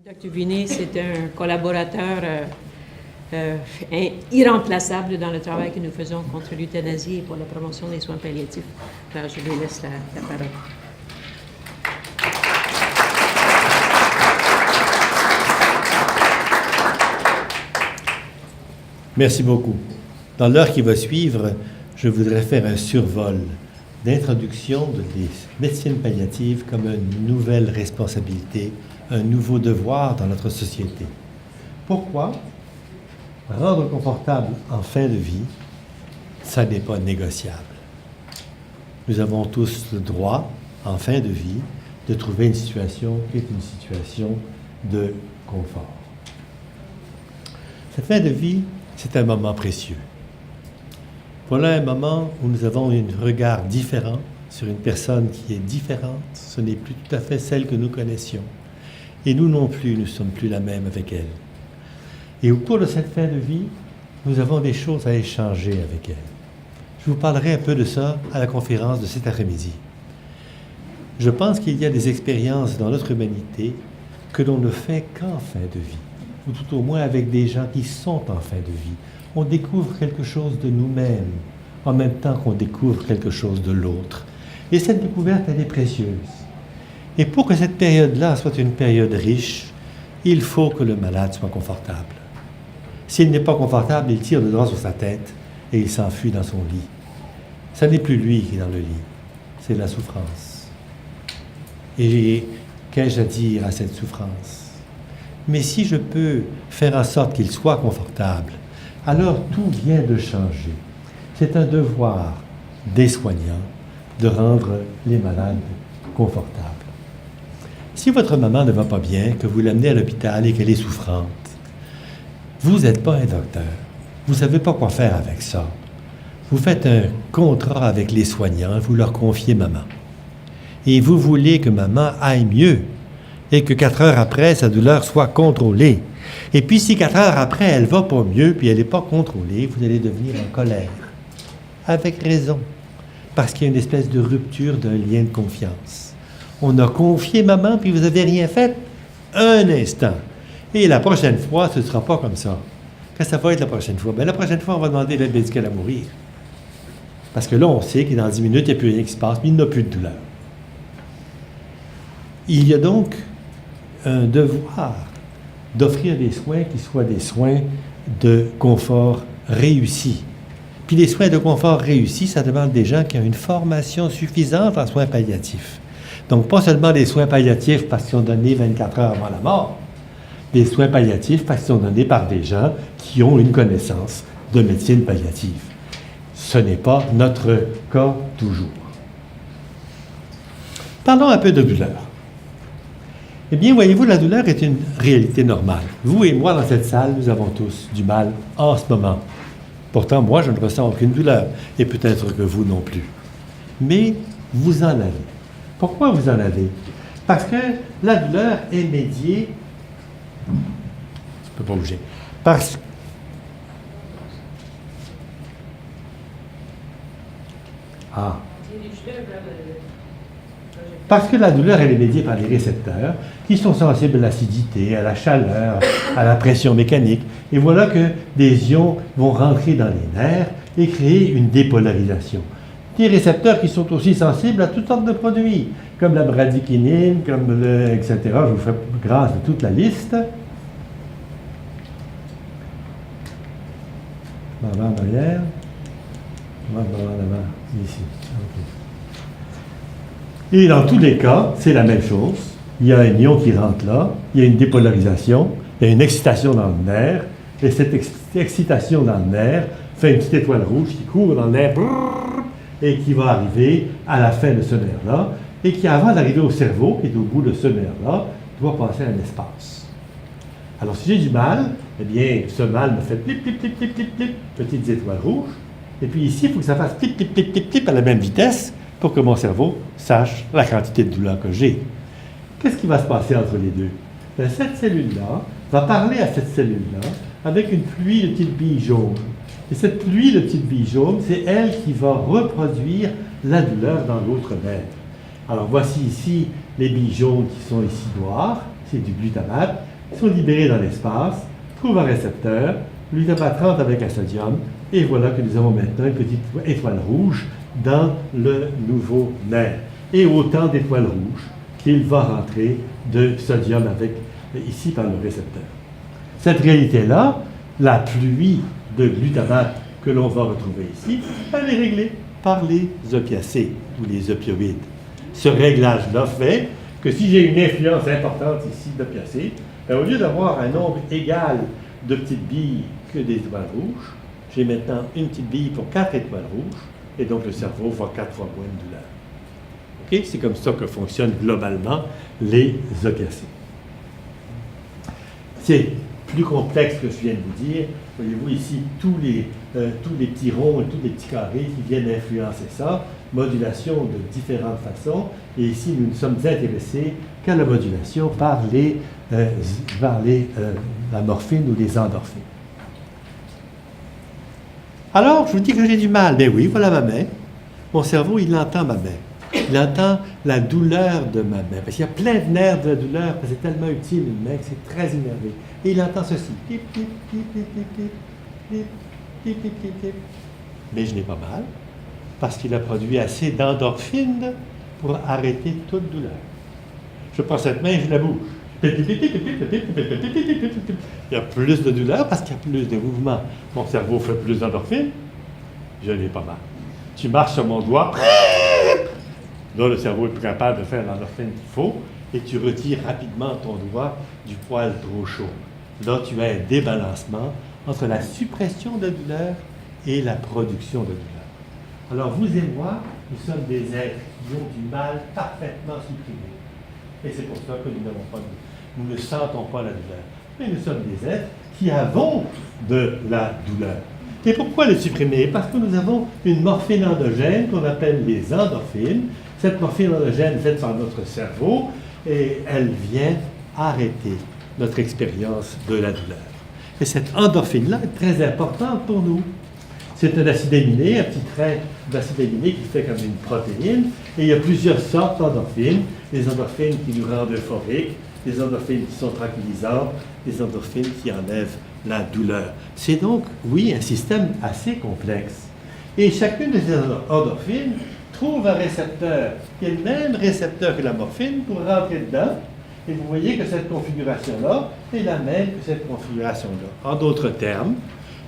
Dr. Binet, c'est un collaborateur irremplaçable dans le travail que nous faisons contre l'euthanasie et pour la promotion des soins palliatifs. Alors, je lui laisse la parole. Merci beaucoup. Dans l'heure qui va suivre, je voudrais faire un survol d'introduction de la médecine palliative comme une nouvelle responsabilité, un nouveau devoir dans notre société. Pourquoi? Rendre confortable en fin de vie, ça n'est pas négociable. Nous avons tous le droit, en fin de vie, de trouver une situation qui est une situation de confort. Cette fin de vie, c'est un moment précieux. Voilà un moment où nous avons un regard différent sur une personne qui est différente. Ce n'est plus tout à fait celle que nous connaissions. Et nous non plus, nous ne sommes plus la même avec elle. Et au cours de cette fin de vie, nous avons des choses à échanger avec elle. Je vous parlerai un peu de ça à la conférence de cet après-midi. Je pense qu'il y a des expériences dans notre humanité que l'on ne fait qu'en fin de vie, ou tout au moins avec des gens qui sont en fin de vie. On découvre quelque chose de nous-mêmes, en même temps qu'on découvre quelque chose de l'autre. Et cette découverte, elle est précieuse. Et pour que cette période-là soit une période riche, il faut que le malade soit confortable. S'il n'est pas confortable, il tire le drap sur sa tête et il s'enfuit dans son lit. Ce n'est plus lui qui est dans le lit, c'est la souffrance. Et qu'ai-je à dire à cette souffrance? Mais si je peux faire en sorte qu'il soit confortable, alors tout vient de changer. C'est un devoir des soignants de rendre les malades confortables. Si votre maman ne va pas bien, que vous l'amenez à l'hôpital et qu'elle est souffrante, vous n'êtes pas un docteur. Vous ne savez pas quoi faire avec ça. Vous faites un contrat avec les soignants, vous leur confiez maman. Et vous voulez que maman aille mieux et que 4 heures après, sa douleur soit contrôlée. Et puis si 4 heures après, elle ne va pas mieux puis elle n'est pas contrôlée, vous allez devenir en colère. Avec raison. Parce qu'il y a une espèce de rupture d'un lien de confiance. On a confié maman, puis vous n'avez rien fait un instant. Et la prochaine fois, ce ne sera pas comme ça. Qu'est-ce que ça va être la prochaine fois? Bien, la prochaine fois, on va demander l'aide médicale à mourir. Parce que là, on sait que dans 10 minutes, il n'y a plus rien qui se passe, puis il n'y a plus de douleur. Il y a donc un devoir d'offrir des soins qui soient des soins de confort réussis. Puis les soins de confort réussis, ça demande des gens qui ont une formation suffisante en soins palliatifs. Donc, pas seulement des soins palliatifs parce qu'ils sont donnés 24 heures avant la mort, des soins palliatifs parce qu'ils sont donnés par des gens qui ont une connaissance de médecine palliative. Ce n'est pas notre cas toujours. Parlons un peu de douleur. Eh bien, voyez-vous, la douleur est une réalité normale. Vous et moi, dans cette salle, nous avons tous du mal en ce moment. Pourtant, moi, je ne ressens aucune douleur, et peut-être que vous non plus. Mais vous en avez. Pourquoi vous en avez? Parce que la douleur est médiée... Je ne peux pas bouger. Parce que la douleur, elle est médiée par les récepteurs qui sont sensibles à l'acidité, à la chaleur, à la pression mécanique. Et voilà que des ions vont rentrer dans les nerfs et créer une dépolarisation. Des récepteurs qui sont aussi sensibles à toutes sortes de produits, comme la bradykinin, comme etc. Je vous fais grâce de toute la liste. Avant, en arrière. Avant, ici. Okay. Et dans tous les cas, c'est la même chose. Il y a un ion qui rentre là, il y a une dépolarisation, il y a une excitation dans le nerf, et cette excitation dans le nerf fait une petite étoile rouge qui court dans le nerf, et qui va arriver à la fin de ce nerf-là, et qui, avant d'arriver au cerveau, qui est au bout de ce nerf-là, doit passer un espace. Alors, si j'ai du mal, eh bien, ce mal me fait plip, plip, plip, plip, plip, plip, petites étoiles rouges, et puis ici, il faut que ça fasse plip, plip, plip, plip, plip à la même vitesse pour que mon cerveau sache la quantité de douleur que j'ai. Qu'est-ce qui va se passer entre les deux? Bien, cette cellule-là va parler à cette cellule-là avec une pluie de petites billes jaunes. Et cette pluie de petites billes jaunes, c'est elle qui va reproduire la douleur dans l'autre nerf. Alors voici ici les billes jaunes qui sont ici noires, c'est du glutamate. sont libérés dans l'espace, trouvent un récepteur, glutamat 30 avec un sodium, et voilà que nous avons maintenant une petite étoile rouge dans le nouveau nerf. Et autant d'étoiles rouges qu'il va rentrer de sodium avec, ici par le récepteur. Cette réalité-là, la pluie de glutamate que l'on va retrouver ici, elle est réglée par les opiacés ou les opioïdes. Ce réglage-là fait que si j'ai une influence importante ici d'opiacés, au lieu d'avoir un nombre égal de petites billes que d'étoiles rouges, j'ai maintenant une petite bille pour 4 étoiles rouges, et donc le cerveau va 4 fois moins de douleur. Okay? C'est comme ça que fonctionnent globalement les opiacés. C'est plus complexe que je viens de vous dire. Voyez-vous ici tous les petits ronds et tous les petits carrés qui viennent influencer ça, modulation de différentes façons, et ici nous ne sommes intéressés qu'à la modulation par la morphine ou les endorphines. Alors, je vous dis que j'ai du mal. Ben oui, voilà ma main. Mon cerveau, il entend ma main. Il entend la douleur de ma main. Parce qu'il y a plein de nerfs de la douleur, parce que c'est tellement utile une main que c'est très énervé. Et il entend ceci. Pip, pip, pip, pip, pip, pip, pip, pip, pip, pip, pip. Mais je n'ai pas mal, parce qu'il a produit assez d'endorphines pour arrêter toute douleur. Je prends cette main et je la bouge. Il y a plus de douleur parce qu'il y a plus de mouvement. Mon cerveau fait plus d'endorphines, je n'ai pas mal. Tu marches sur mon doigt, là le cerveau est plus capable de faire l'endorphine qu'il faut, et tu retires rapidement ton doigt du poil trop chaud. Là, tu as un débalancement entre la suppression de douleur et la production de douleur. Alors, vous et moi, nous sommes des êtres qui ont du mal parfaitement supprimé. Et c'est pour ça que nous ne sentons pas la douleur. Mais nous sommes des êtres qui avons de la douleur. Et pourquoi le supprimer? Parce que nous avons une morphine endogène qu'on appelle les endorphines. Cette morphine endogène est faite par notre cerveau et elle vient arrêter notre expérience de la douleur. Et cette endorphine-là est très importante pour nous. C'est un acide aminé, un petit trait d'acide aminé qui fait comme une protéine. Et il y a plusieurs sortes d'endorphines. Les endorphines qui nous rendent euphoriques, les endorphines qui sont tranquillisantes, les endorphines qui enlèvent la douleur. C'est donc, oui, un système assez complexe. Et chacune de ces endorphines trouve un récepteur qui est le même récepteur que la morphine pour rentrer dedans. Et vous voyez que cette configuration-là est la même que cette configuration-là. En d'autres termes,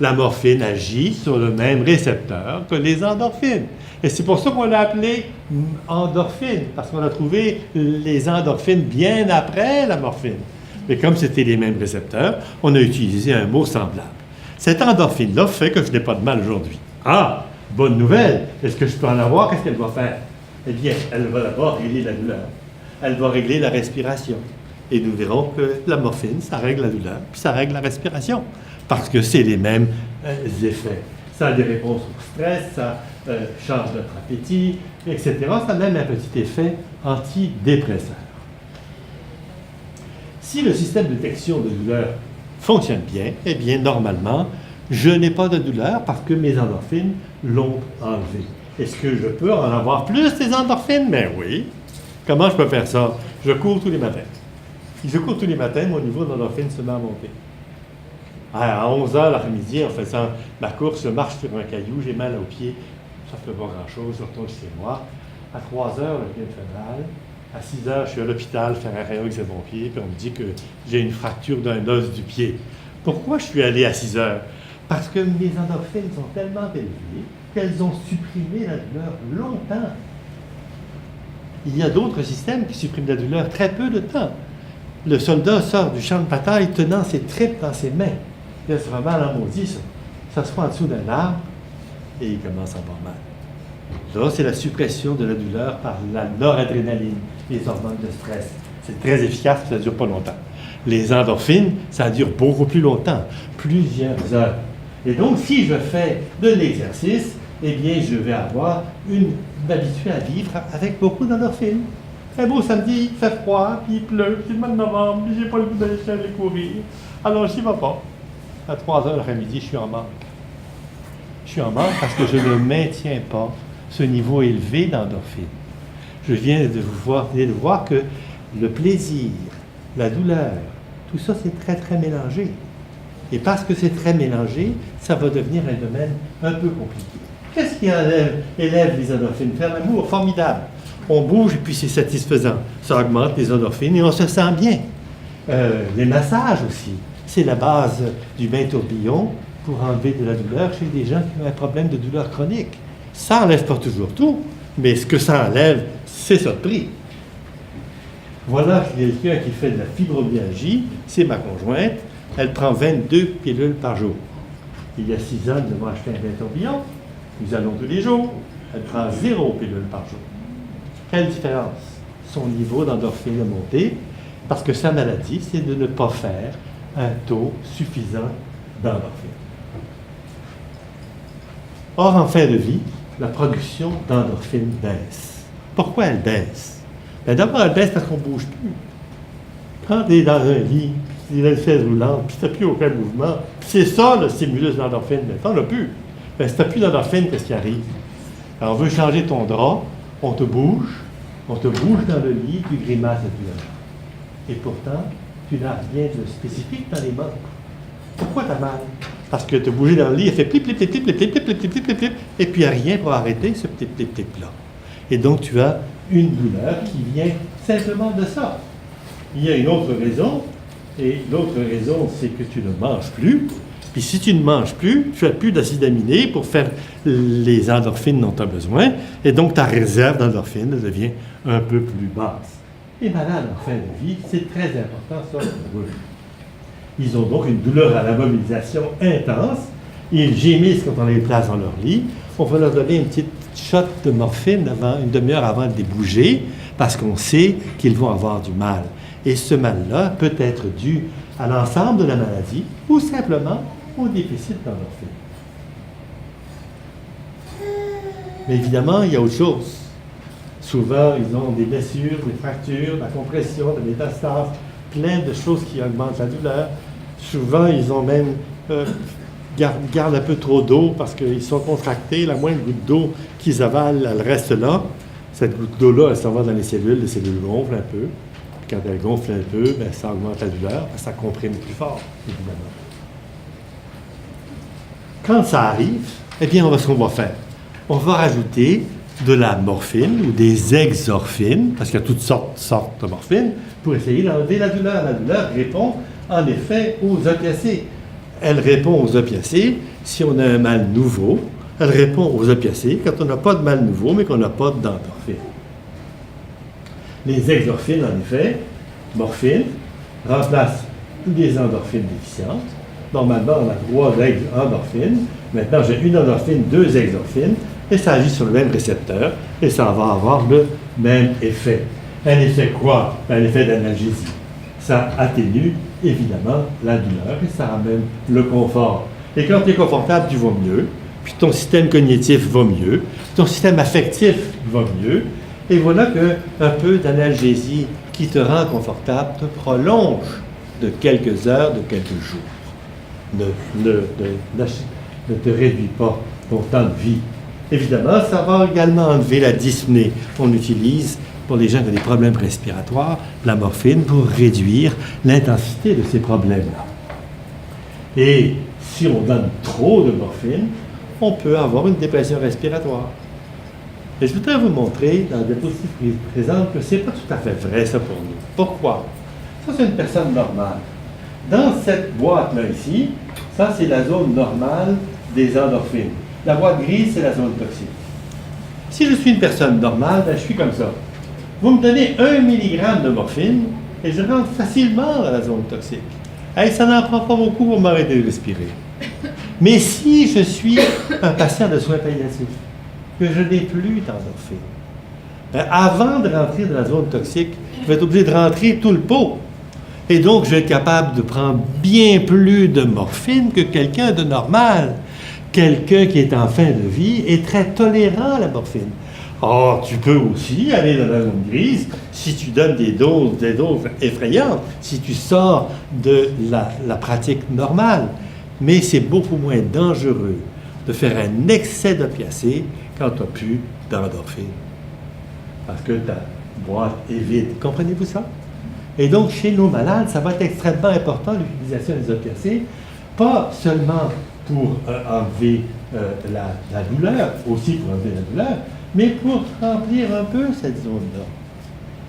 la morphine agit sur le même récepteur que les endorphines. Et c'est pour ça qu'on l'a appelé endorphine, parce qu'on a trouvé les endorphines bien après la morphine. Mais comme c'était les mêmes récepteurs, on a utilisé un mot semblable. Cette endorphine-là fait que je n'ai pas de mal aujourd'hui. Ah, bonne nouvelle! Est-ce que je peux en avoir? Qu'est-ce qu'elle va faire? Eh bien, elle va d'abord régler la douleur. Elle va régler la respiration. Et nous verrons que la morphine, ça règle la douleur, puis ça règle la respiration. Parce que c'est les mêmes effets. Ça a des réponses au stress, ça change notre appétit, etc. Ça a même un petit effet antidépresseur. Si le système de détection de douleur fonctionne bien, eh bien, normalement, je n'ai pas de douleur parce que mes endorphines l'ont enlevé. Est-ce que je peux en avoir plus des endorphines? Mais oui. Comment je peux faire ça? Je cours tous les matins. Si je cours tous les matins, mon niveau d'endorphine se met à monter. À 11h l'après-midi, en faisant ma course, je marche sur un caillou, j'ai mal aux pieds, ça ne fait pas grand-chose, je retourne chez moi. À 3h, le pied me fait mal. À 6h, je suis à l'hôpital faire un rayon de mon pied, puis on me dit que j'ai une fracture d'un os du pied. Pourquoi je suis allé à 6h? Parce que mes endorphines sont tellement élevées qu'elles ont supprimé la douleur longtemps. Il y a d'autres systèmes qui suppriment la douleur très peu de temps. Le soldat sort du champ de bataille tenant ses tripes dans ses mains. Il a vraiment mal en maudit, ça. Ça se fait en dessous d'un arbre et il commence à avoir mal. Là, c'est la suppression de la douleur par la noradrénaline, les hormones de stress. C'est très efficace, ça ne dure pas longtemps. Les endorphines, ça dure beaucoup plus longtemps, plusieurs heures. Et donc, si je fais de l'exercice, eh bien, je vais m'habituer à vivre avec beaucoup d'endorphines. Un beau samedi, il fait froid, puis il pleut, c'est le mois de novembre, puis j'ai pas le goût d'aller courir. Alors, je n'y vais pas. À 3h l'après-midi, je suis en manque. Je suis en manque parce que je ne maintiens pas ce niveau élevé d'endorphine. Je viens de voir que le plaisir, la douleur, Tout ça, c'est très, très mélangé. Et parce que c'est très mélangé, ça va devenir un domaine un peu compliqué. Qu'est-ce qui élève les endorphines? Faire l'amour, formidable. On bouge et puis c'est satisfaisant. Ça augmente les endorphines et on se sent bien. Les massages aussi. C'est la base du bain tourbillon pour enlever de la douleur chez des gens qui ont un problème de douleur chronique. Ça n'enlève pas toujours tout, mais ce que ça enlève, c'est ça le prix. Voilà quelqu'un qui fait de la fibromyalgie, c'est ma conjointe. Elle prend 22 pilules par jour. Il y a 6 ans, nous avons acheté un bain tourbillon. Nous allons tous les jours. Elle prend 0 pilule par jour. Quelle différence? Son niveau d'endorphine a monté parce que sa maladie, c'est de ne pas faire un taux suffisant d'endorphine. Or, en fin de vie, la production d'endorphine baisse. Pourquoi elle baisse? Bien, d'abord, elle baisse parce qu'on ne bouge plus. Quand tu es dans un lit, il a une chaise roulante, puis tu n'as plus aucun mouvement, c'est ça le stimulus d'endorphine. Maintenant, on n'a plus. Ben, si tu n'as plus d'endorphine, qu'est-ce qui arrive? Alors, on veut changer ton drap, on te bouge dans le lit, tu grimaces à douleur. Et pourtant, tu n'as rien de spécifique dans les membres. Pourquoi tu as mal? Parce que tu as bougé dans le lit, il fait plip, plip, plip, plip, plip, plip, plip, plip, plip, plip, et puis il n'y a rien pour arrêter ce plip, plip, plip-là. Et donc, tu as une douleur qui vient simplement de ça. Il y a une autre raison, et l'autre raison, c'est que tu ne manges plus. Puis si tu ne manges plus, tu n'as plus d'acide aminé pour faire les endorphines dont tu as besoin, et donc ta réserve d'endorphines devient un peu plus basse. Les malades en fin de vie, c'est très important ça pour eux. Ils ont donc une douleur à la mobilisation intense, ils gémissent quand on les place dans leur lit, on va leur donner une petite shot de morphine une demi-heure avant de les bouger, parce qu'on sait qu'ils vont avoir du mal. Et ce mal-là peut être dû à l'ensemble de la maladie ou simplement au déficit d'endorphine. Mais évidemment, il y a autre chose. Souvent, ils ont des blessures, des fractures, de la compression, de métastases, plein de choses qui augmentent la douleur. Souvent, ils ont même gardent un peu trop d'eau parce qu'ils sont contractés. La moindre goutte d'eau qu'ils avalent, elle reste là. Cette goutte d'eau-là, elle s'en va dans les cellules gonflent un peu. Puis quand elles gonflent un peu, bien, ça augmente la douleur, ça comprime plus fort, évidemment. Quand ça arrive, eh bien, ce qu'on va faire. On va rajouter de la morphine ou des exorphines, parce qu'il y a toutes sortes de morphine, pour essayer d'enlever la douleur. La douleur répond, en effet, aux opiacés. Elle répond aux opiacés si on a un mal nouveau. Elle répond aux opiacés quand on n'a pas de mal nouveau, mais qu'on n'a pas d'endorphine. Les exorphines, en effet, morphine, remplacent toutes les endorphines déficientes. Normalement, on a 3 endorphines. Maintenant, j'ai une endorphine, 2 exorphines, et ça agit sur le même récepteur, et ça va avoir le même effet. Un effet quoi? Un effet d'analgésie. Ça atténue, évidemment, la douleur, et ça ramène le confort. Et quand tu es confortable, tu vas mieux, puis ton système cognitif va mieux, ton système affectif va mieux, et voilà qu'un peu d'analgésie qui te rend confortable te prolonge de quelques heures, de quelques jours. Ne te réduit pas ton temps de vie. Évidemment, ça va également enlever la dyspnée. On utilise, pour les gens qui ont des problèmes respiratoires, la morphine pour réduire l'intensité de ces problèmes-là. Et si on donne trop de morphine, on peut avoir une dépression respiratoire. Et je voudrais vous montrer, dans la diapositive présente, que ce n'est pas tout à fait vrai, ça, pour nous. Pourquoi? Ça, c'est une personne normale. Dans cette boîte-là, ici, ça, c'est la zone normale des endorphines. La boîte grise, c'est la zone toxique. Si je suis une personne normale, ben, je suis comme ça. Vous me donnez 1 mg de morphine et je rentre facilement dans la zone toxique. Hey, ça n'en prend pas beaucoup pour m'arrêter de respirer. Mais si je suis un patient de soins palliatifs, que je n'ai plus d'endorphine, ben, avant de rentrer dans la zone toxique, je vais être obligé de rentrer tout le pot. Et donc, je vais être capable de prendre bien plus de morphine que quelqu'un de normal. Quelqu'un qui est en fin de vie est très tolérant à la morphine. Or, tu peux aussi aller dans la zone grise si tu donnes des doses effrayantes, si tu sors de la pratique normale. Mais c'est beaucoup moins dangereux de faire un excès d'opiacés quand tu n'as plus d'endorphine. Parce que ta boîte est vide. Comprenez-vous ça? Et donc, chez nos malades, ça va être extrêmement important l'utilisation des opiacés, pas seulement pour enlever la douleur, aussi pour enlever la douleur, mais pour remplir un peu cette zone-là.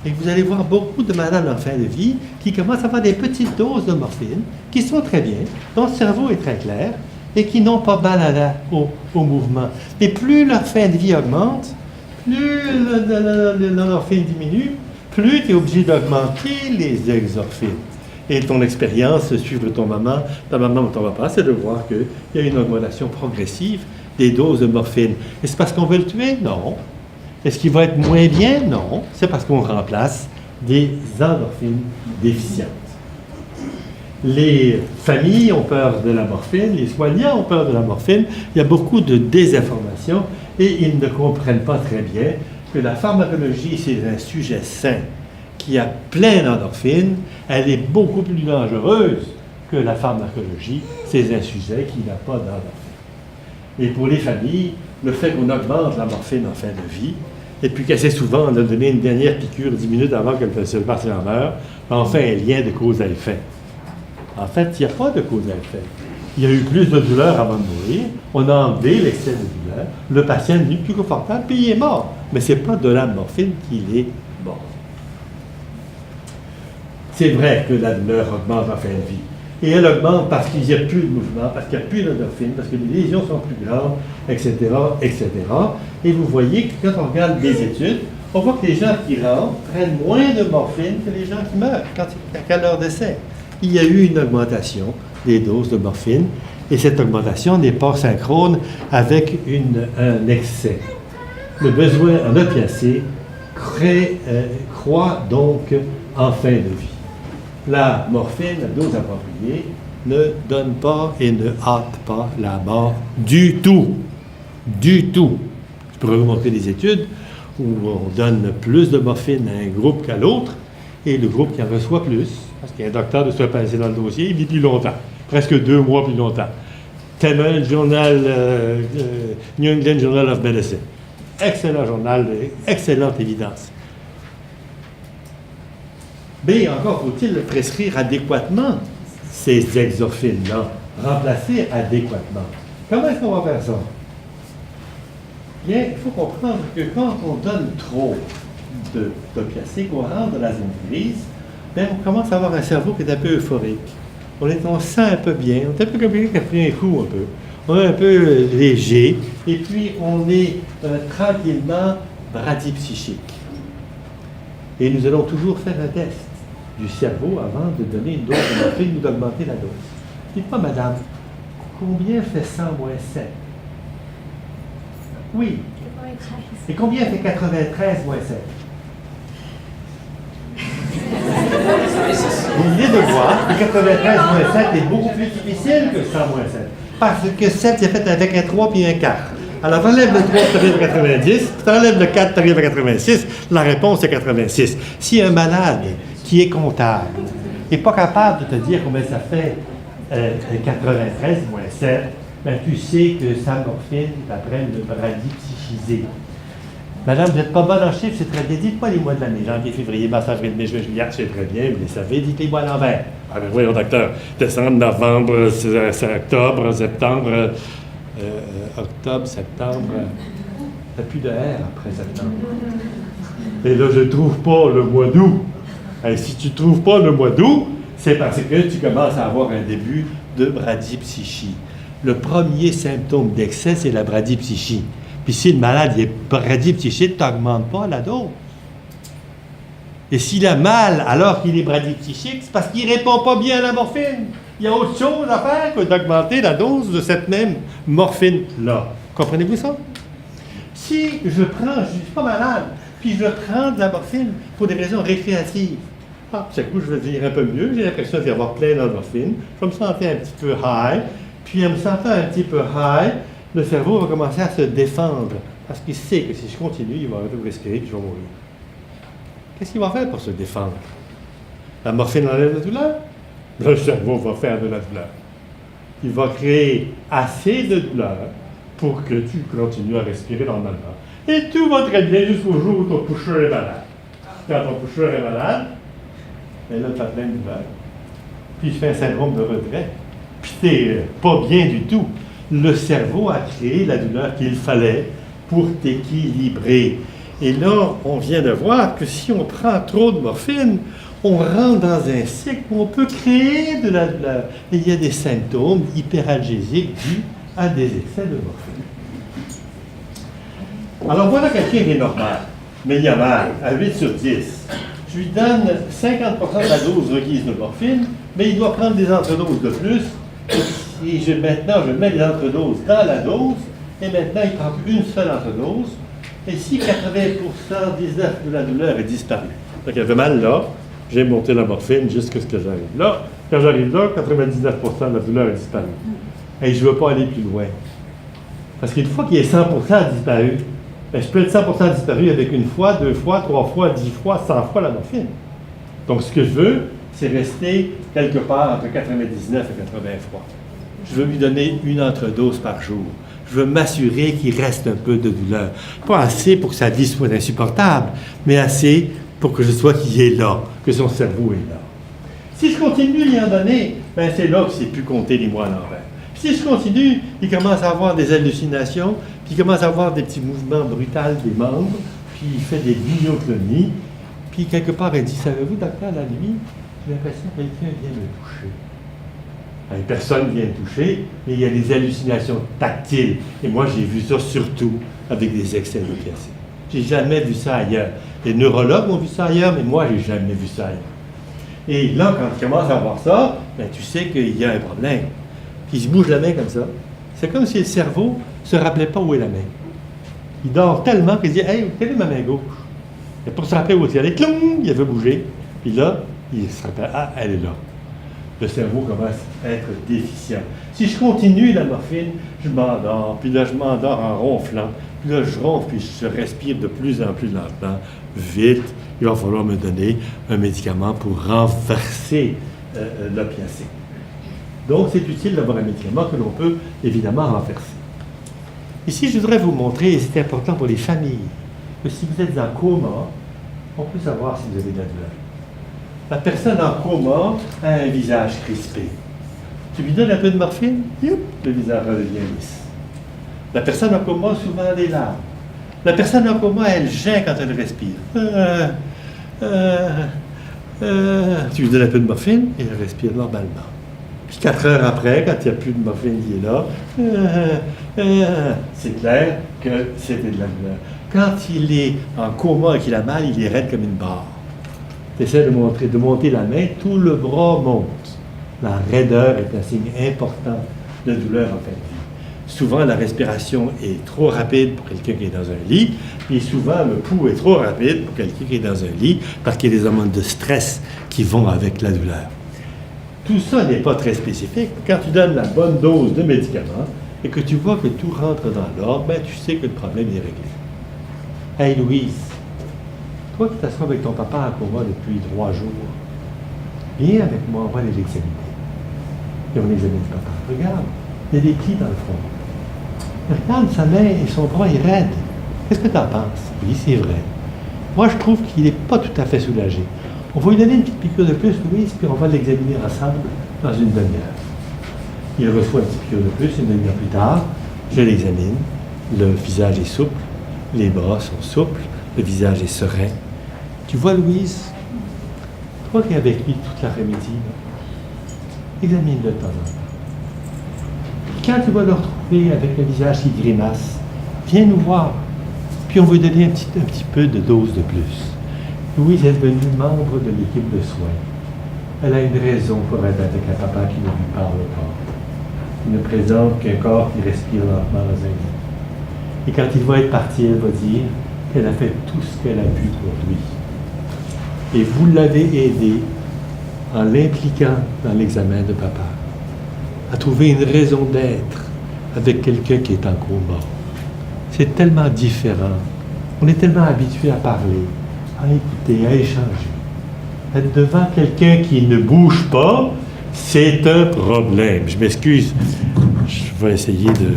Et vous allez voir beaucoup de malades en fin de vie qui commencent à avoir des petites doses de morphine, qui sont très bien, dont le cerveau est très clair, et qui n'ont pas mal au mouvement. Mais plus leur fin de vie augmente, plus la morphine diminue, plus tu es obligé d'augmenter les exorphines. Et ton expérience, suivre ta maman ou ton papa, c'est de voir qu'il y a une augmentation progressive des doses de morphine. Et c'est parce qu'on veut le tuer? Non. Est-ce qu'il va être moins bien? Non. C'est parce qu'on remplace des endorphines déficientes. Les familles ont peur de la morphine, les soignants ont peur de la morphine. Il y a beaucoup de désinformation et ils ne comprennent pas très bien que la pharmacologie, c'est un sujet sain qui a plein d'endorphines. Elle est beaucoup plus dangereuse que la pharmacologie. C'est un sujet qui n'a pas d'endorphines. Et pour les familles, le fait qu'on augmente la morphine en fin de vie, et puis qu'assez souvent, on a donné une dernière piqûre 10 minutes avant que le patient meure, on fait un lien de cause à effet. En fait, il n'y a pas de cause à effet. Il y a eu plus de douleur avant de mourir, on a enlevé l'excès de douleur, le patient est devenu plus confortable, puis il est mort. Mais ce n'est pas de la morphine qu'il est mort. C'est vrai que la douleur augmente en fin de vie. Et elle augmente parce qu'il n'y a plus de mouvement, parce qu'il n'y a plus d'endorphine, parce que les lésions sont plus grandes, etc., etc. Et vous voyez que quand on regarde des études, on voit que les gens qui rentrent prennent moins de morphine que les gens qui meurent qu'à leur décès. Il y a eu une augmentation des doses de morphine, et cette augmentation n'est pas synchrone avec un excès. Le besoin en opiacés croît donc en fin de vie. La morphine, la dose appropriée, ne donne pas et ne hâte pas la mort du tout. Du tout. Je pourrais vous montrer des études où on donne plus de morphine à un groupe qu'à l'autre, et le groupe qui en reçoit plus, parce qu'il y a un docteur de soins passés dans le dossier, il vit plus longtemps, presque 2 mois plus longtemps. Tellement journal, New England Journal of Medicine. Excellent journal, excellente évidence. Mais encore faut-il prescrire adéquatement ces exorphines-là, remplacer adéquatement. Comment est-ce qu'on va faire ça? Bien, il faut comprendre que quand on donne trop d'opiacés, qu'on rentre dans la zone grise, bien, on commence à avoir un cerveau qui est un peu euphorique. On se sent un peu bien, on est un peu comme quelqu'un qui a pris un coup un peu. On est un peu léger, et puis on est tranquillement bradypsychique. Et nous allons toujours faire un test du cerveau avant de donner une dose de morphine ou d'augmenter la dose. Dites-moi, madame, combien fait 100 moins 7? Oui. 93. Et combien fait 93 moins 7? Vous venez de voir que 93 moins 7 est beaucoup plus difficile que 100 moins 7. Parce que 7, c'est fait avec un 3 puis un 4. Alors, tu enlèves le 3, tu arrives à 90, puis tu enlèves le 4, tu arrives à 86. La réponse est 86. Si un malade qui est comptable n'est pas capable de te dire combien ça fait 93 moins 7, ben, tu sais que sa morphine est après de bradypsychiser. Madame, vous n'êtes pas bonne en chiffres, c'est très bien. Dites-moi les mois de l'année, janvier, février, mars, avril, mai, juin, juillet, c'est très bien, vous les savez, dites-les-moi à l'envers. Ah ben voyons, docteur, décembre, novembre, c'est octobre, septembre, octobre, septembre, il n'y a plus de R après septembre. Et là, je ne trouve pas le mois d'août. Et si tu ne trouves pas le mois d'août, c'est parce que tu commences à avoir un début de bradypsychie. Le premier symptôme d'excès, c'est la bradypsychie. Puis si le malade est bradypsychique, tu n'augmentes pas la dose. Et s'il a mal alors qu'il est bradypsychique, c'est parce qu'il ne répond pas bien à la morphine. Il y a autre chose à faire que d'augmenter la dose de cette même morphine-là. Comprenez-vous ça? Si je suis pas malade, puis je prends de la morphine pour des raisons récréatives, c'est coup, je vais devenir un peu mieux, j'ai l'impression d'y avoir plein d'endorphines, je vais me sentir un petit peu high, puis en me sentant un petit peu high, le cerveau va commencer à se défendre, parce qu'il sait que si je continue, il va arrêter de respirer, puis je vais mourir. Qu'est-ce qu'il va faire pour se défendre? La morphine enlève la douleur? Le cerveau va faire de la douleur. Il va créer assez de douleur pour que tu continues à respirer normalement. Et tout va très bien jusqu'au jour où ton pusher est malade. Quand ton pusher est malade, là, tu as plein de douleur. Puis je fais un syndrome de retrait. Puis t'es pas bien du tout. Le cerveau a créé la douleur qu'il fallait pour t'équilibrer. Et là, on vient de voir que si on prend trop de morphine, on rentre dans un cycle où on peut créer de la douleur. Et il y a des symptômes hyperalgésiques dus à des excès de morphine. Alors voilà quelqu'un qui est normal, mais il a mal, à 8 sur 10. Je lui donne 50% de la dose requise de morphine, mais il doit prendre des entredoses de plus. Et maintenant, je mets les entredoses dans la dose, et maintenant, il prend une seule entredose. Et si 80% de la douleur est disparue, donc il avait mal là, j'ai monté la morphine jusqu'à ce que j'arrive là. Quand j'arrive là, 99% de la douleur est disparue. Et je ne veux pas aller plus loin. Parce qu'une fois qu'il y ait 100% disparu, ben, je peux être 100% disparu avec une fois, 2 fois, 3 fois, 10 fois, 100 fois la morphine. Donc ce que je veux, c'est rester quelque part entre 99 et 80 fois. Je veux lui donner une entredose par jour. Je veux m'assurer qu'il reste un peu de douleur. Pas assez pour que sa vie soit insupportable, mais assez pour que je sois qu'il est là, que son cerveau est là. Si je continue à lui en donner, ben c'est là que je ne sais plus compter les mois à l'envers. Si je continue, il commence à avoir des hallucinations, puis il commence à avoir des petits mouvements brutals des membres, puis il fait des myoclonies, puis quelque part il dit, savez-vous, docteur, la nuit, j'ai l'impression que quelqu'un vient me toucher. Ben, personne ne vient me toucher, mais il y a des hallucinations tactiles. Et moi, j'ai vu ça surtout avec des excès d'opiacés. J'ai jamais vu ça ailleurs. Les neurologues ont vu ça ailleurs, mais moi, j'ai jamais vu ça ailleurs. Et là, quand tu commences à voir ça, ben, tu sais qu'il y a un problème. Puis il se bouge la main comme ça. C'est comme si le cerveau ne se rappelait pas où est la main. Il dort tellement qu'il dit « Hey, quelle est ma main gauche? » Et pour se rappeler où elle est, clong, il avait bougé. Puis là, il se rappelle « Ah, elle est là. » Le cerveau commence à être déficient. Si je continue la morphine, je m'endors, puis là, je m'endors en ronflant, puis là, je ronfle, puis je respire de plus en plus lentement. Vite, il va falloir me donner un médicament pour renverser l'opiacé. Donc, c'est utile d'avoir un médicament que l'on peut évidemment renverser. Ici, je voudrais vous montrer, et c'est important pour les familles, que si vous êtes en coma, on peut savoir si vous avez de la douleur. La personne en coma a un visage crispé. Tu lui donnes un peu de morphine, youp, le visage redevient lisse. La personne en coma, souvent, a des larmes. La personne en coma, elle gêne quand elle respire. Tu lui donnes un peu de morphine et elle respire normalement. Puis 4 heures après, quand il n'y a plus de morphine qui est là, c'est clair que c'était de la douleur. Quand il est en coma et qu'il a mal, il est raide comme une barre. Tu essaies de monter la main, tout le bras monte. La raideur est un signe important de douleur en fin de vie. Souvent, la respiration est trop rapide pour quelqu'un qui est dans un lit, et souvent, le pouls est trop rapide pour quelqu'un qui est dans un lit, parce qu'il y a des hormones de stress qui vont avec la douleur. Tout ça n'est pas très spécifique. Quand tu donnes la bonne dose de médicaments et que tu vois que tout rentre dans l'ordre, ben, tu sais que le problème est réglé. Hey Louise, toi qui t'assois avec ton papa en coma depuis 3 jours, viens avec moi, on va aller l'examiner. Et on examine le papa. Regarde, il y a des plis dans le front. Regarde sa main et son bras est raide. Qu'est-ce que tu en penses? Oui, c'est vrai. Moi, je trouve qu'il n'est pas tout à fait soulagé. On va lui donner une petite piqûre de plus, Louise, puis on va l'examiner ensemble dans une demi-heure. Il reçoit une petite piqûre de plus, une demi-heure plus tard. Je l'examine. Le visage est souple, les bras sont souples, le visage est serein. Tu vois, Louise, toi qui es avec lui toute l'après-midi, examine-le de temps en temps. Quand tu vas le retrouver avec le visage qui grimace, viens nous voir, puis on va lui donner un petit peu de dose de plus. Louise est devenue membre de l'équipe de soins. Elle a une raison pour être avec un papa qui ne lui parle pas. Il ne présente qu'un corps qui respire lentement dans un lit. Et quand il va être parti, elle va dire qu'elle a fait tout ce qu'elle a pu pour lui. Et vous l'avez aidé en l'impliquant dans l'examen de papa, à trouver une raison d'être avec quelqu'un qui est en coma. C'est tellement différent. On est tellement habitué à parler, à écouter, à échanger. Être devant quelqu'un qui ne bouge pas, c'est un problème. Je m'excuse. Je vais essayer de...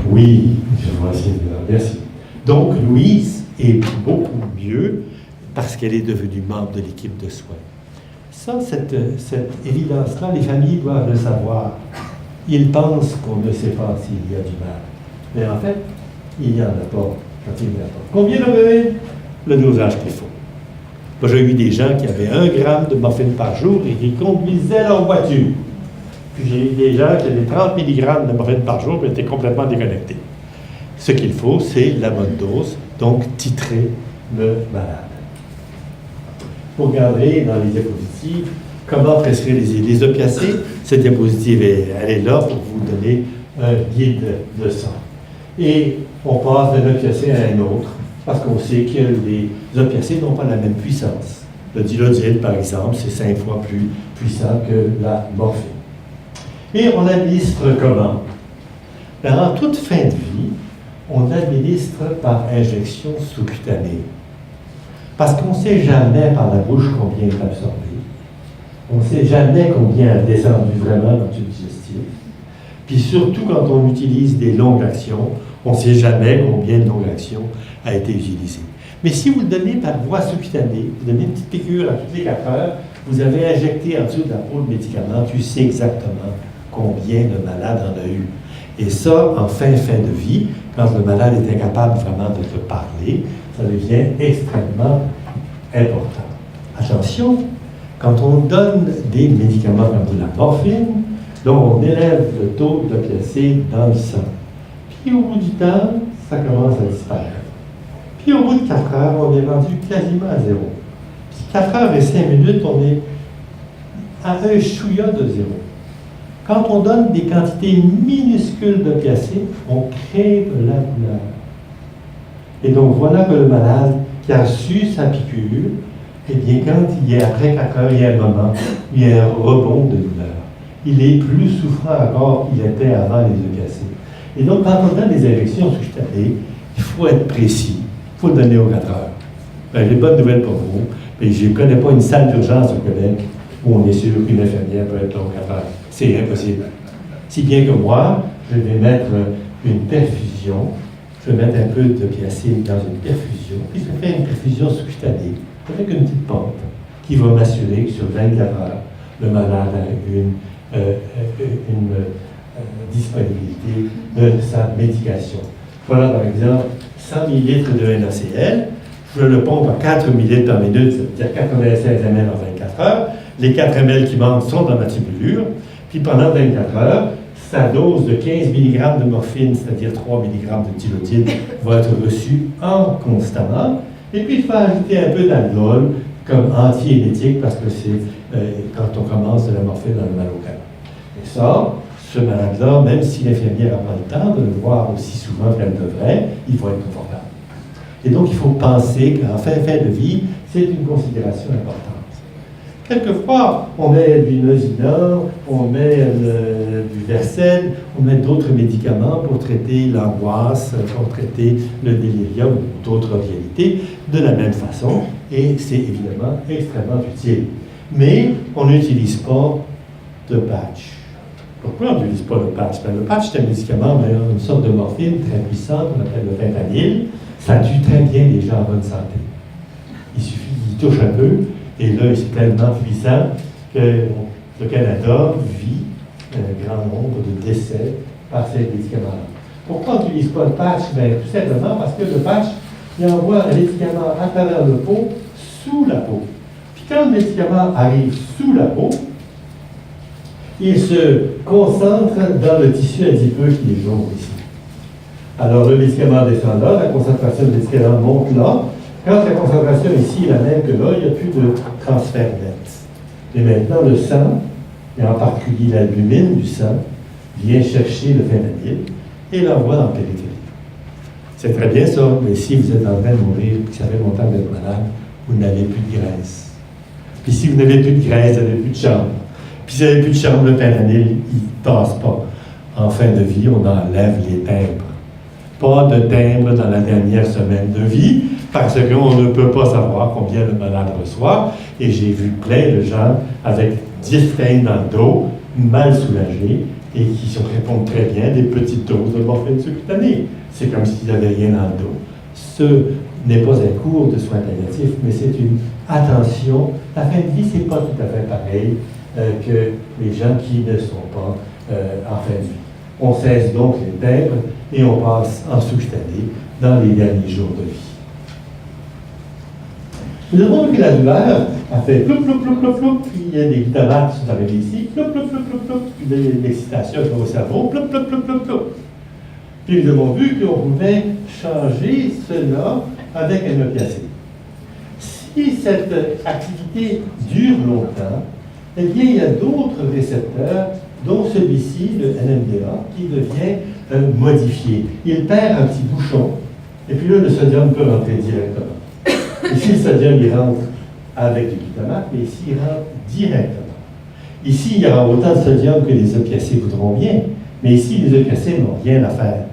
Oui, je vais essayer de... Merci. Donc, Louise est beaucoup mieux parce qu'elle est devenue membre de l'équipe de soins. Ça, cette évidence-là, les familles doivent le savoir. Ils pensent qu'on ne sait pas s'il y a du mal. Mais en fait, il n'y en a pas quand il n'y en a pas. Combien de bébés? Le dosage qu'il faut. Moi, j'ai eu des gens qui avaient 1 gramme de morphine par jour et qui conduisaient leur voiture. Puis j'ai eu des gens qui avaient 30 mg de morphine par jour et étaient complètement déconnectés. Ce qu'il faut, c'est la bonne dose, donc titrer le malade. Vous regardez dans les diapositives comment prescrire les opiacés. Cette diapositive, elle est là pour vous donner un guide de sang. Et on passe d'un opiacé à un autre, parce qu'on sait que les opiacés n'ont pas la même puissance. Le Dilaudid, par exemple, c'est 5 fois plus puissant que la morphine. Et on administre comment? Ben, en toute fin de vie, on administre par injection sous-cutanée. Parce qu'on ne sait jamais par la bouche combien est absorbé. On ne sait jamais combien a descendu vraiment dans le tube digestif. Puis surtout quand on utilise des longues actions, on ne sait jamais combien de longues actions a été utilisée. Mais si vous le donnez par voie sous-cutanée, vous donnez une petite piqûre à toutes les 4 heures, vous avez injecté en dessous de la peau le médicament, tu sais exactement combien le malade en a eu. Et ça, en fin de vie, quand le malade est incapable vraiment de te parler, ça devient extrêmement important. Attention, quand on donne des médicaments comme de la morphine, donc on élève le taux d'opiacé dans le sang. Puis au bout du temps, ça commence à disparaître. Puis au bout de 4 heures, on est rendu quasiment à 0. Puis 4 heures et 5 minutes, on est à un chouïa de 0. Quand on donne des quantités minuscules d'opiacés, on crée de la douleur. Et donc voilà que le malade qui a reçu sa piqûre, eh bien quand il est après 4 heures, il y a un moment, il y a un rebond de douleur. Il est plus souffrant encore qu'il était avant les opiacés. Et donc quand on donne des injections sous-cutanées, il faut être précis. Il faut le donner aux 4 heures. Ben, j'ai bonne nouvelle pour vous, mais je ne connais pas une salle d'urgence au Québec où on est sûr qu'une infirmière peut être là aux 4 heures. C'est impossible. Si bien que moi, je vais mettre une perfusion, je vais mettre un peu d'opiacé dans une perfusion, puis je vais faire une perfusion sous-cutanée avec une petite pompe qui va m'assurer que sur 24 heures, le malade a une disponibilité de sa médication. Voilà par exemple 100 ml de NaCl, je le pompe à 4 ml par minute, c'est-à-dire 96 ml en 24 heures. Les 4 ml qui manquent sont dans ma tubulure. Puis pendant 24 heures, sa dose de 15 mg de morphine, c'est-à-dire 3 mg de Dilaudid, va être reçue constamment. Et puis, je vais ajouter un peu d'aldol comme antiémétique parce que c'est quand on commence de la morphine dans le mal au cœur. Et ça, ce malade-là, même si l'infirmière n'a pas le temps de le voir aussi souvent qu'elle devrait, il faut être confortable. Et donc, il faut penser qu'en fin de vie, c'est une considération importante. Quelquefois, on met du Nosinor, on met du Versed, on met d'autres médicaments pour traiter l'angoisse, pour traiter le délirium ou d'autres réalités de la même façon, et c'est évidemment extrêmement utile. Mais on n'utilise pas de patch. Pourquoi on n'utilise pas le patch? Ben, le patch, c'est un médicament, une sorte de morphine très puissante, on appelle le fentanyl. Ça tue très bien les gens en bonne santé. Il suffit qu'il touche un peu, et là, c'est tellement puissant que le Canada vit un grand nombre de décès par ces médicaments-là. Pourquoi on n'utilise pas le patch? Bien, tout simplement parce que le patch, il envoie un médicament à travers le pot, sous la peau. Puis quand le médicament arrive sous la peau, il se concentre dans le tissu adipeux qui est jaune ici. Alors, le médicament descend là, la concentration du médicament monte là. Quand la concentration ici est la même que là, il n'y a plus de transfert net. Et maintenant, le sang, et en particulier l'albumine du sang, vient chercher le fentanyl et l'envoie dans la périphérie. C'est très bien ça, mais si vous êtes en train de mourir, que ça fait longtemps que vous êtes malade, vous n'avez plus de graisse. Puis si vous n'avez plus de graisse, vous n'avez plus de chambre. Puis si vous n'avez plus de chambre, le fentanyl, il ne passe pas. En fin de vie, on enlève les timbres. Pas de timbre dans la dernière semaine de vie, parce qu'on ne peut pas savoir combien le malade reçoit. Et j'ai vu plein de gens avec 10 timbres dans le dos, mal soulagés, et qui se répondent très bien des petites doses de morphine sous-cutanée. C'est comme s'ils n'avaient rien dans le dos. Ce n'est pas un cours de soins palliatifs, mais c'est une attention. La fin de vie, c'est pas tout à fait pareil que les gens qui ne sont pas en fin de vie. On cesse donc les peindre et on passe en substanné dans les derniers jours de vie. Nous avons vu que la douleur a fait ploup, ploup, ploup, ploup, ploup, puis il y a des glutamates qui sont arrivés ici, ploup, ploup, ploup, ploup, ploup, puis l'excitation qui va au cerveau, ploup, ploup, ploup, ploup, ploup. Puis nous avons vu qu'on pouvait changer cela avec un opiacé. Si cette activité dure longtemps, eh bien, il y a d'autres récepteurs, dont celui-ci, le NMDA, qui devient modifié. Il perd un petit bouchon, et puis là, le sodium peut rentrer directement. Ici, le sodium, il rentre avec du glutamate, mais ici, il rentre directement. Ici, il y aura autant de sodium que les opiacés voudront bien, mais ici, les opiacés n'ont rien à faire.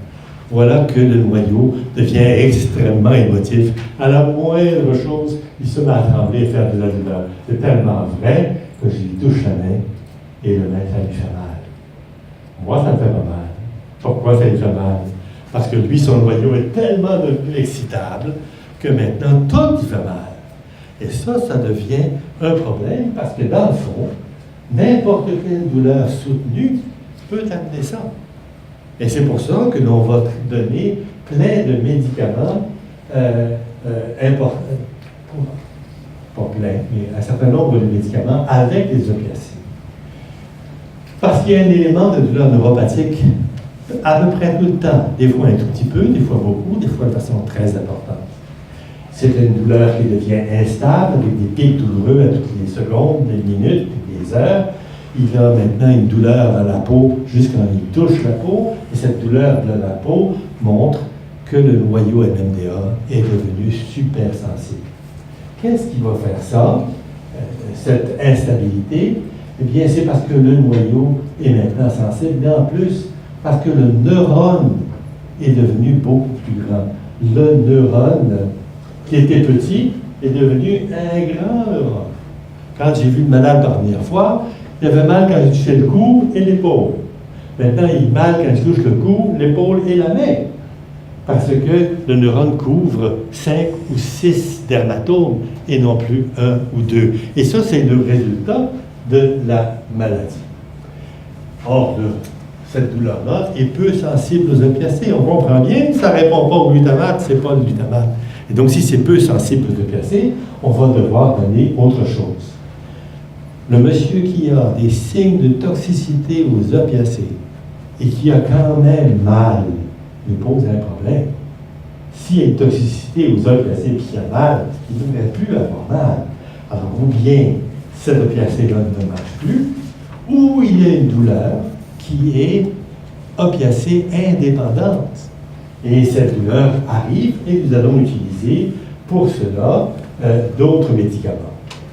Voilà que le noyau devient extrêmement émotif. À la moindre chose, il se met à trembler et faire de la douleur. C'est tellement vrai que je lui touche la main et le main, ça lui fait mal. Moi, ça me fait pas mal. Pourquoi ça lui fait mal? Parce que lui, son noyau est tellement devenu excitable que maintenant, tout lui fait mal. Et ça devient un problème parce que dans le fond, n'importe quelle douleur soutenue peut amener ça. Et c'est pour ça que l'on va donner plein de médicaments importants, pas plein, mais un certain nombre de médicaments avec les opiacés. Parce qu'il y a un élément de douleur neuropathique à peu près tout le temps, des fois un tout petit peu, des fois beaucoup, des fois de façon très importante. C'est une douleur qui devient instable, avec des pics douloureux à toutes les secondes, des minutes, des heures. Il a maintenant une douleur à la peau jusqu'à quand il touche la peau, et cette douleur de la peau montre que le noyau NMDA est devenu super sensible. Qu'est-ce qui va faire ça, cette instabilité? Eh bien, c'est parce que le noyau est maintenant sensible, mais en plus, parce que le neurone est devenu beaucoup plus grand. Le neurone, qui était petit, est devenu un grand neurone. Quand j'ai vu le malade la première fois, il avait mal quand il touchait le cou et l'épaule. Maintenant, il a mal quand il touche le cou, l'épaule et la main. Parce que le neurone couvre 5 ou 6 dermatomes et non plus 1 ou 2. Et ça, c'est le résultat de la maladie. Or, cette douleur-là est peu sensible aux opiacés. On comprend bien, ça ne répond pas au glutamate, ce n'est pas le glutamate. Et donc, si c'est peu sensible aux opiacés, on va devoir donner autre chose. Le monsieur qui a des signes de toxicité aux opiacés et qui a quand même mal, nous pose un problème. S'il y a une toxicité aux opiacés et qu'il a mal, il ne devrait plus avoir mal. Alors, ou bien cet opiacé-là ne marche plus, ou il y a une douleur qui est opiacée indépendante. Et cette douleur arrive et nous allons utiliser pour cela d'autres médicaments.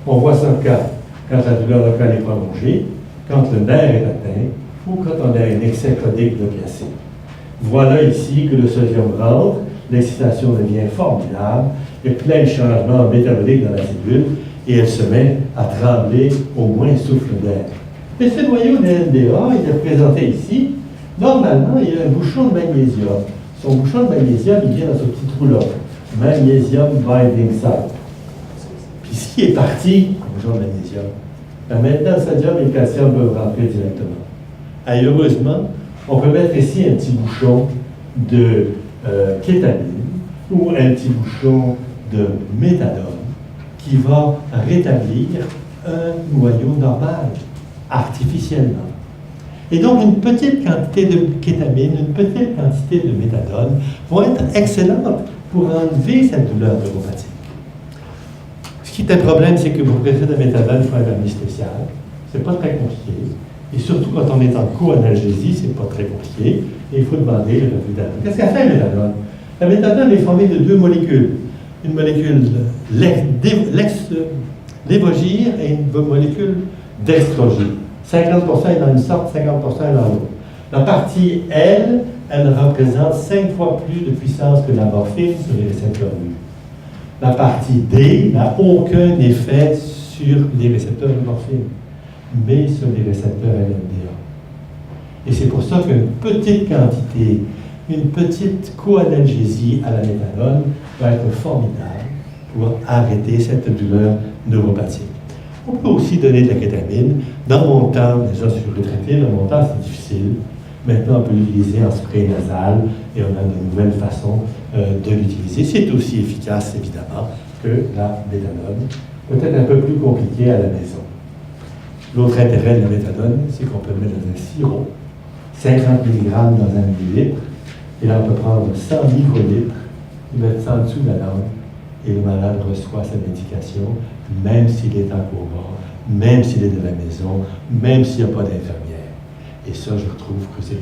On voit ça quand la douleur locale est prolongée, quand le nerf est atteint ou quand on a un excès chronique d'opiacés. Voilà ici que le sodium rentre, l'excitation devient formidable, il y a plein de changements métaboliques dans la cellule et elle se met à trembler au moins souffle d'air. Et ce noyau de NMDA, il est présenté ici. Normalement, il y a un bouchon de magnésium. Son bouchon de magnésium, il vient dans ce petit trou-là. Magnesium binding site. Puis ce qui est parti, le bouchon de magnésium, maintenant le sodium et le calcium peuvent rentrer directement. Et heureusement, on peut mettre ici un petit bouchon de kétamine ou un petit bouchon de méthadone qui va rétablir un noyau normal, artificiellement. Et donc, une petite quantité de kétamine, une petite quantité de méthadone vont être excellentes pour enlever cette douleur neuropathique. Ce qui est un problème, c'est que pour presser de la méthadone, il faut un vernis spécial. C'est pas très compliqué. Et surtout quand on est en co-analgésie, c'est pas très compliqué. Et il faut demander le refus d'alcool. Qu'est-ce qu'elle fait, la méthadone? La méthadone est formée de deux molécules. Une molécule lévogir et une molécule dextrogir. 50% est dans une sorte, 50% est dans l'autre. La partie L, elle représente 5 fois plus de puissance que la morphine sur les récepteurs mu. La partie D n'a aucun effet sur les récepteurs de morphine, mais sur les récepteurs NMDA. Et c'est pour ça qu'une petite quantité une petite coanalgésie à la méthadone va être formidable pour arrêter cette douleur neuropathique. On peut aussi donner de la kétamine. Dans mon temps, déjà je suis retraité, dans mon temps c'est difficile. Maintenant, on peut l'utiliser en spray nasal et on a de nouvelles façons de l'utiliser. C'est aussi efficace, évidemment, que la méthadone. Peut-être un peu plus compliqué à la maison. L'autre intérêt de la méthadone, c'est qu'on peut le mettre dans un sirop, 50 mg dans un millilitre, et là, on peut prendre 100 microlitres, mettre ça en dessous de la langue, et le malade reçoit sa médication, même s'il est en coma, même s'il est de la maison, même s'il n'y a pas d'infirmière. Et ça, je trouve que c'est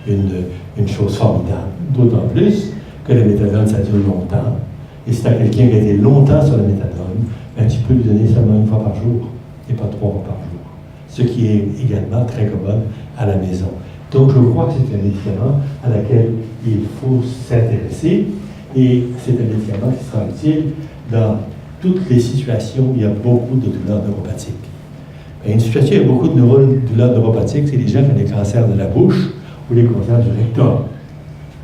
une chose formidable. D'autant plus que la méthadone, ça dure longtemps. Et si tu as quelqu'un qui a été longtemps sur la méthadone, ben, tu peux lui donner seulement une fois par jour, et pas 3 fois par jour. Ce qui est également très commode à la maison. Donc, je crois que c'est un médicament à laquelle il faut s'intéresser, et c'est un médicament qui sera utile dans toutes les situations où il y a beaucoup de douleurs neuropathiques. Une situation où il y a beaucoup de douleurs neuropathiques, c'est les gens qui ont des cancers de la bouche ou les cancers du rectum.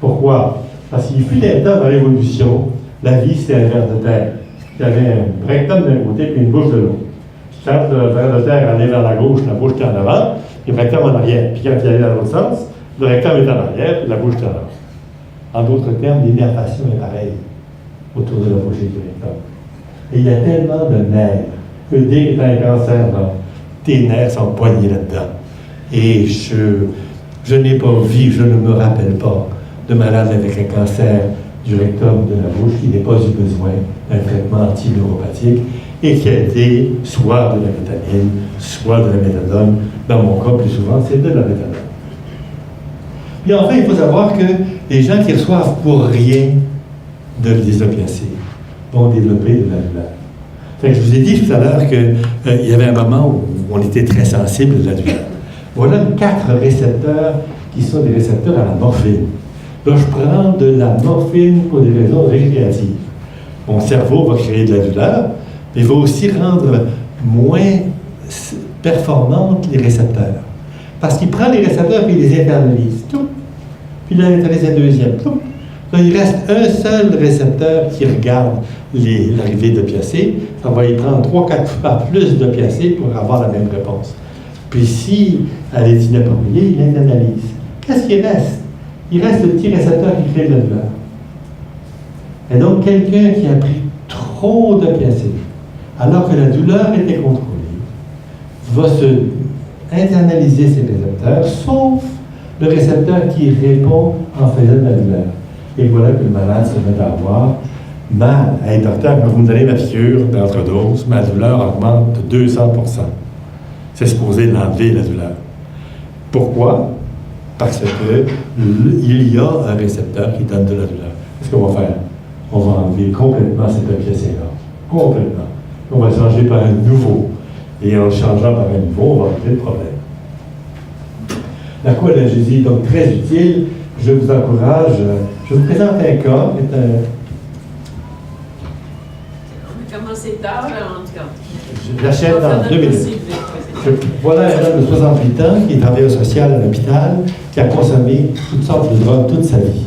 Pourquoi? Parce qu'il fut un temps dans l'évolution, la vie c'était un ver de terre. Il y avait un rectum d'un côté et une bouche de l'autre. Quand le ver de terre allait vers la gauche, la bouche était en avant, et le rectum en arrière. Puis quand il allait dans l'autre sens, le rectum est en arrière et la bouche est en avant. En d'autres termes, l'innervation est pareille autour de la bouche et du rectum. Et il y a tellement de nerfs que dès que tu as un cancer, là, tes nerfs sont poignés là-dedans. Et je n'ai pas vu, je ne me rappelle pas de malade avec un cancer du rectum de la bouche qui n'ait pas eu besoin d'un traitement anti-neuropathique et qui a été soit de la kétamine, soit de la méthadone. Dans mon cas, plus souvent, c'est de la méthadone. Et enfin, il faut savoir que les gens qui reçoivent pour rien des opiacés vont développer de la douleur. Fait que je vous ai dit tout à l'heure qu'il y avait un moment où on était très sensible à la douleur. Voilà 4 récepteurs qui sont des récepteurs à la morphine. Là, je prends de la morphine pour des raisons récréatives. Mon cerveau va créer de la douleur, mais il va aussi rendre moins performantes les récepteurs. Parce qu'il prend les récepteurs et il les internalise. Tout. Puis il en internalise un deuxième. Tout. Là, il reste un seul récepteur qui regarde l'arrivée d'opiacés. Ça va y prendre 3-4 fois plus d'opiacés pour avoir la même réponse. Puis si elle est inappropriée, il l'internalise. Qu'est-ce qui reste? Il reste le petit récepteur qui crée de la douleur. Et donc, quelqu'un qui a pris trop d'opiacés, alors que la douleur était contrôlée, va se internaliser ses récepteurs, sauf le récepteur qui répond en faisant de la douleur. Et voilà que le malade se met à avoir mal. Hey, docteur, quand vous me donnez ma piqûre d'entre-dose, ma douleur augmente de 200%. C'est supposé l'enlever, la douleur. Pourquoi? Parce qu'il y a un récepteur qui donne de la douleur. Qu'est-ce qu'on va faire? On va enlever complètement cet opiacé-là. Complètement. On va changer par un nouveau. Et en le changeant par un nouveau, on va régler le problème. La coanalgésie est donc très utile. Je vous encourage. Je vous présente un cas. On a commencé tard, là, en tout cas. Je l'achète dans 2 minutes. Voilà un homme de 68 ans qui est travailleur social à l'hôpital, qui a consommé toutes sortes de drogues toute sa vie.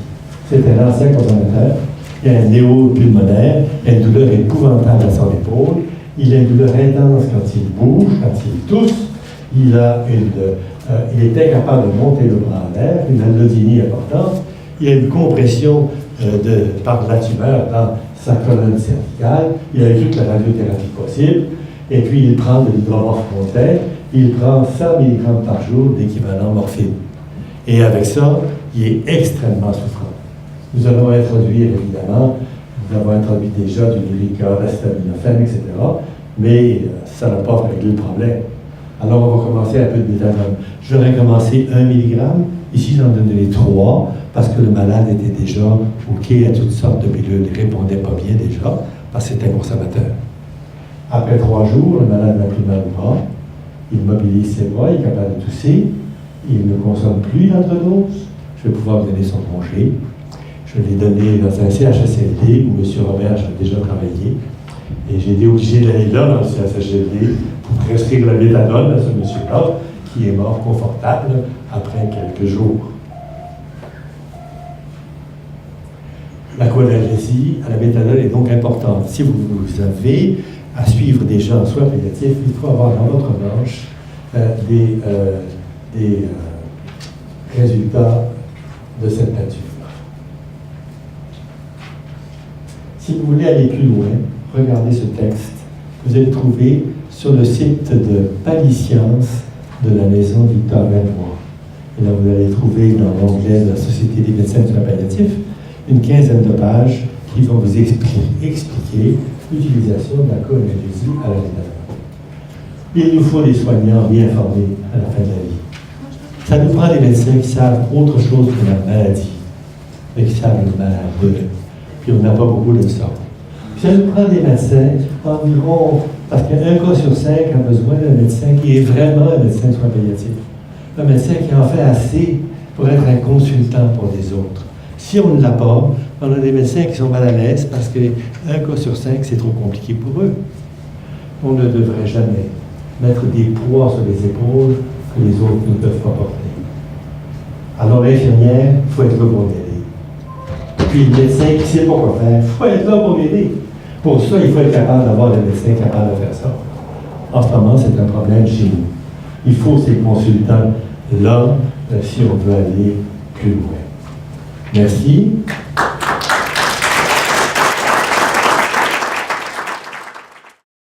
C'est un ancien consommateur. Il a un néo-pulmonaire, il a une douleur épouvantable à son épaule, il a une douleur intense quand il bouge, quand il tousse, il est incapable de monter le bras en l'air, une allodynie importante, il a une compression par la tumeur dans sa colonne cervicale, il a eu toute la radiothérapie possible, et puis il prend de l'hydromorphone, il prend 100 mg par jour d'équivalent morphine. Et avec ça, il est extrêmement souffrant. Nous allons introduire, évidemment, nous avons introduit déjà du Lyrica, l'acétaminophène, etc., mais ça n'a pas réglé le problème. Alors, on va commencer un peu de méthadone. J'aurais commencé 1 mg, ici j'en donnerai 3, parce que le malade était déjà OK à toutes sortes de pilules, il ne répondait pas bien déjà, parce que c'était un consommateur. Après 3 jours, le malade n'a plus mal au bras, il mobilise ses bras, il est capable de tousser, il ne consomme plus d'entre-dose, je vais pouvoir lui donner son congé. Je l'ai donné dans un CHSLD où M. Robert a déjà travaillé. Et j'ai été obligé d'aller là, dans le CHSLD, pour prescrire la méthadone à ce monsieur-là, qui est mort confortable après quelques jours. La coanalgésie à la méthanol est donc importante. Si vous avez à suivre des gens en soins palliatifs, il faut avoir dans votre manche des résultats de cette nature. Si vous voulez aller plus loin, regardez ce texte que vous allez trouver sur le site de Paliscience de la maison Victor Lanois. Et là, vous allez trouver dans l'onglet de la Société des médecins de soins palliatifs une quinzaine de pages qui vont vous expliquer l'utilisation de la coanalgésie à la méthanol. Il nous faut des soignants bien formés à la fin de la vie. Ça nous prend des médecins qui savent autre chose que la maladie, mais qui savent le malade. Puis on n'a pas beaucoup de ça. Puis ça nous prend des médecins environ, parce qu'un cas sur 5 a besoin d'un médecin qui est vraiment un médecin de soins palliatifs. Un médecin qui en fait assez pour être un consultant pour les autres. Si on ne l'a pas, on a des médecins qui sont mal à l'aise parce qu'un cas sur 5, c'est trop compliqué pour eux. On ne devrait jamais mettre des poids sur les épaules que les autres ne peuvent pas porter. Alors l'infirmière, il faut être là pour l'aider. Puis le médecin qui ne sait pas quoi faire, il faut être là pour l'aider. Pour ça, il faut être capable d'avoir des médecins capables de faire ça. En ce moment, c'est un problème chez nous. Il faut ces consultants-là si on veut aller plus loin. Merci.